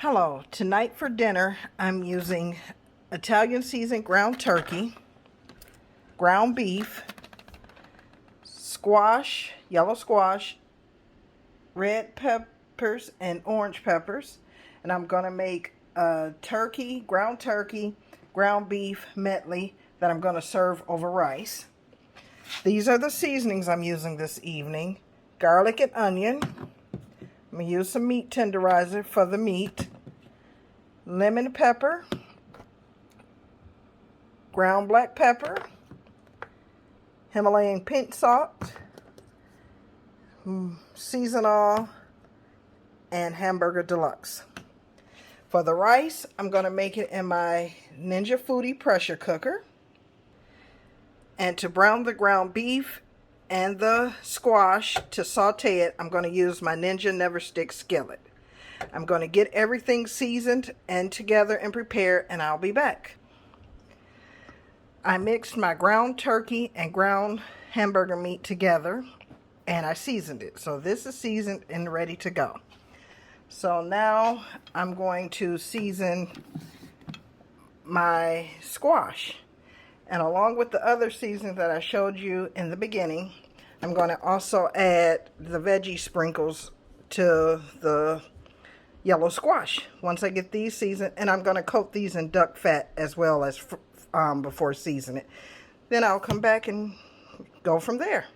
Hello, tonight for dinner I'm using Italian seasoned ground turkey, ground beef, squash, yellow squash, red peppers and orange peppers, and I'm going to make a ground turkey, ground beef medley that I'm going to serve over rice. These are the seasonings I'm using this evening: garlic and onion. I'm going to use some meat tenderizer for the meat, lemon pepper, ground black pepper, Himalayan pink salt, season oil, and hamburger deluxe. For the rice, I'm going to make it in my Ninja Foodi Pressure Cooker. And to brown the ground beef and the squash to saute it, I'm going to use my Ninja NeverStick Skillet. I'm going to get everything seasoned and together and prepared, and I'll be back. I mixed my ground turkey and ground hamburger meat together, and I seasoned it. So this is seasoned and ready to go. So now I'm going to season my squash. And along with the other seasonings that I showed you in the beginning, I'm going to also add the veggie sprinkles to the yellow squash once I get these seasoned, and I'm going to coat these in duck fat as well as before seasoning it. Then I'll come back and go from there.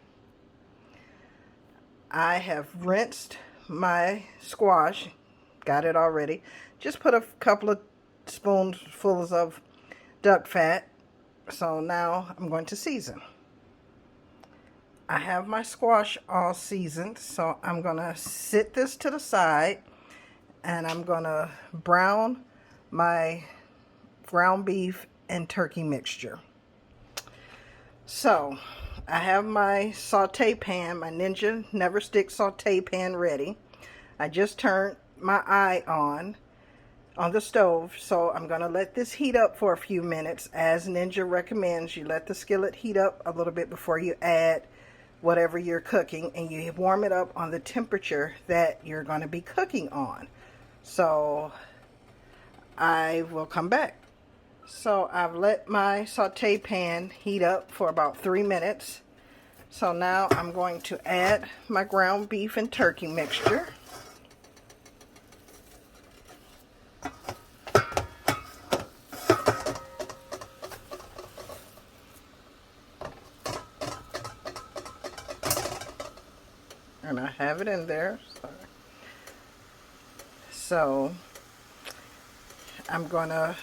I have rinsed my squash, got it already. Just put a couple of spoonfuls of duck fat. So now I'm going to season. I have my squash all seasoned, so I'm going to sit this to the side, and I'm going to brown my ground beef and turkey mixture. So I have my saute pan, my Ninja NeverStick Sauté Pan ready. I just turned my eye on the stove, so I'm going to let this heat up for a few minutes. As Ninja recommends, you let the skillet heat up a little bit before you add whatever you're cooking, and you warm it up on the temperature that you're going to be cooking on. So I will come back. So I've let my saute pan heat up for about 3 minutes. So now I'm going to add my ground beef and turkey mixture. And I have it in there. So I'm going to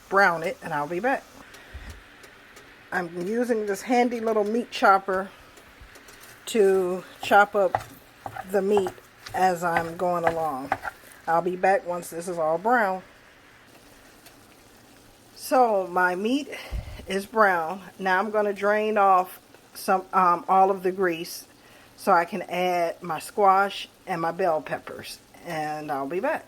brown it, and I'll be back. I'm using this handy little meat chopper to chop up the meat as I'm going along. I'll be back once this is all brown. So my meat is brown. Now I'm going to drain off all of the grease, so I can add my squash and my bell peppers, and I'll be back.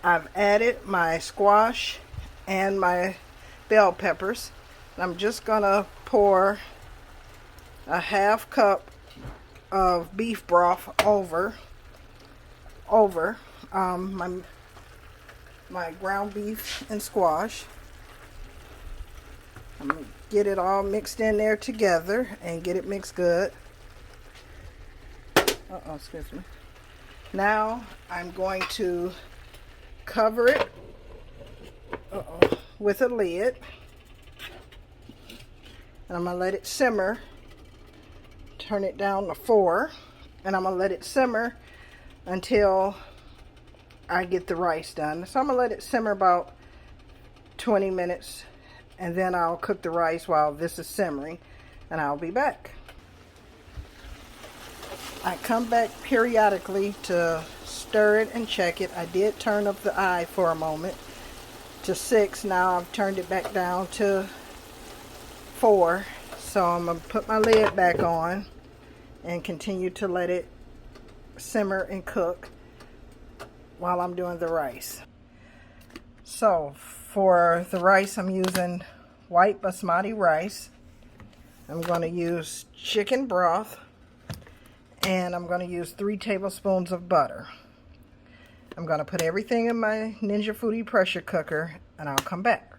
I've added my squash and my bell peppers. I'm just going to pour a half cup of beef broth over my ground beef and squash. I'm going to get it all mixed in there together and get it mixed good. Excuse me. Now I'm going to cover it with a lid, and I'm going to let it simmer. Turn it down to 4, and I'm going to let it simmer until I get the rice done. So I'm going to let it simmer about 20 minutes, and then I'll cook the rice while this is simmering, and I'll be back. I come back periodically to stir it and check it. I did turn up the eye for a moment to 6. Now I've turned it back down to 4. So I'm going to put my lid back on and continue to let it simmer and cook while I'm doing the rice. So for the rice, I'm using white basmati rice. I'm going to use chicken broth, and I'm going to use 3 tablespoons of butter. I'm going to put everything in my Ninja Foodi Pressure Cooker and I'll come back.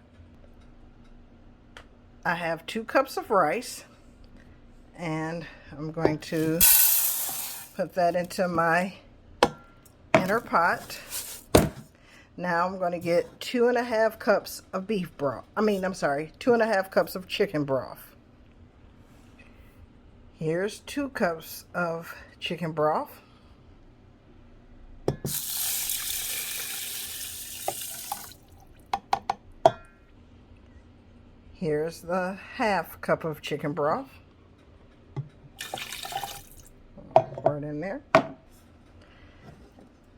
I have 2 cups of rice and I'm going to put that into my inner pot. Now I'm going to get 2.5 cups of beef broth. 2.5 cups of chicken broth. Here's 2 cups of chicken broth. Here's the 1/2 cup of chicken broth. Pour it in there.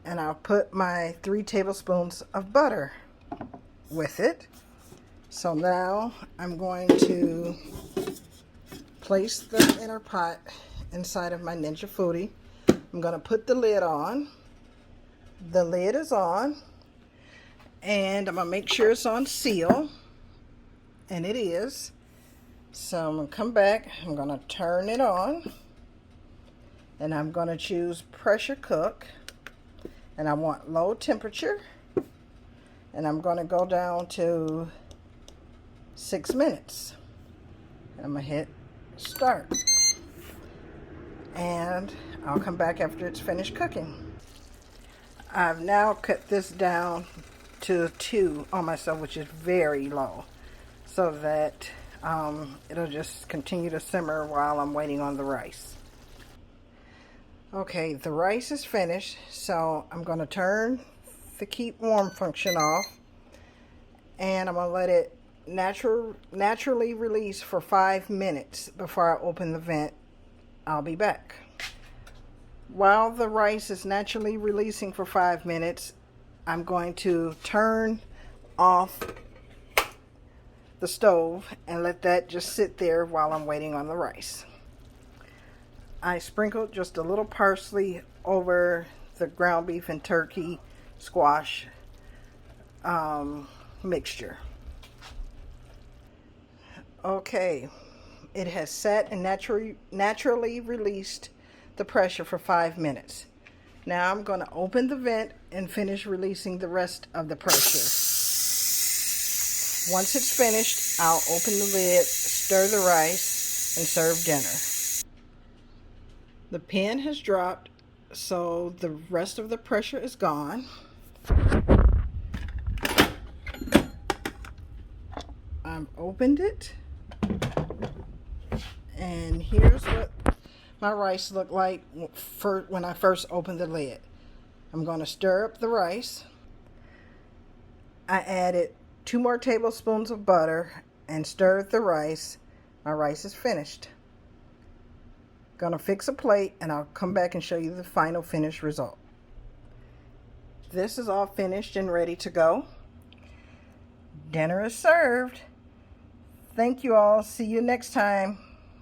And I'll put my 3 tablespoons of butter with it. So now I'm going to place the inner pot inside of my Ninja Foodi. I'm going to put the lid on. The lid is on. And I'm going to make sure it's on seal. And it is. So I'm going to come back. I'm going to turn it on. And I'm going to choose pressure cook. And I want low temperature. And I'm going to go down to 6 minutes. And I'm going to hit start. And I'll come back after it's finished cooking. I've now cut this down to 2 on myself, which is very low, so that it'll just continue to simmer while I'm waiting on the rice. Okay, the rice is finished, so I'm going to turn the keep warm function off, and I'm going to let it naturally release for 5 minutes before I open the vent. I'll be back. While the rice is naturally releasing for 5 minutes, I'm going to turn off the stove and let that just sit there while I'm waiting on the rice. I sprinkled just a little parsley over the ground beef and turkey squash mixture. Okay, it has sat and naturally released the pressure for 5 minutes. Now I'm going to open the vent and finish releasing the rest of the pressure. Once it's finished, I'll open the lid, stir the rice, and serve dinner. The pan has dropped, so the rest of the pressure is gone. I've opened it, and here's what my rice looked like when I first opened the lid. I'm going to stir up the rice. I added 2 more tablespoons of butter and stirred the rice. My rice is finished. Gonna fix a plate and I'll come back and show you the final finished result. This is all finished and ready to go. Dinner is served. Thank you all. See you next time.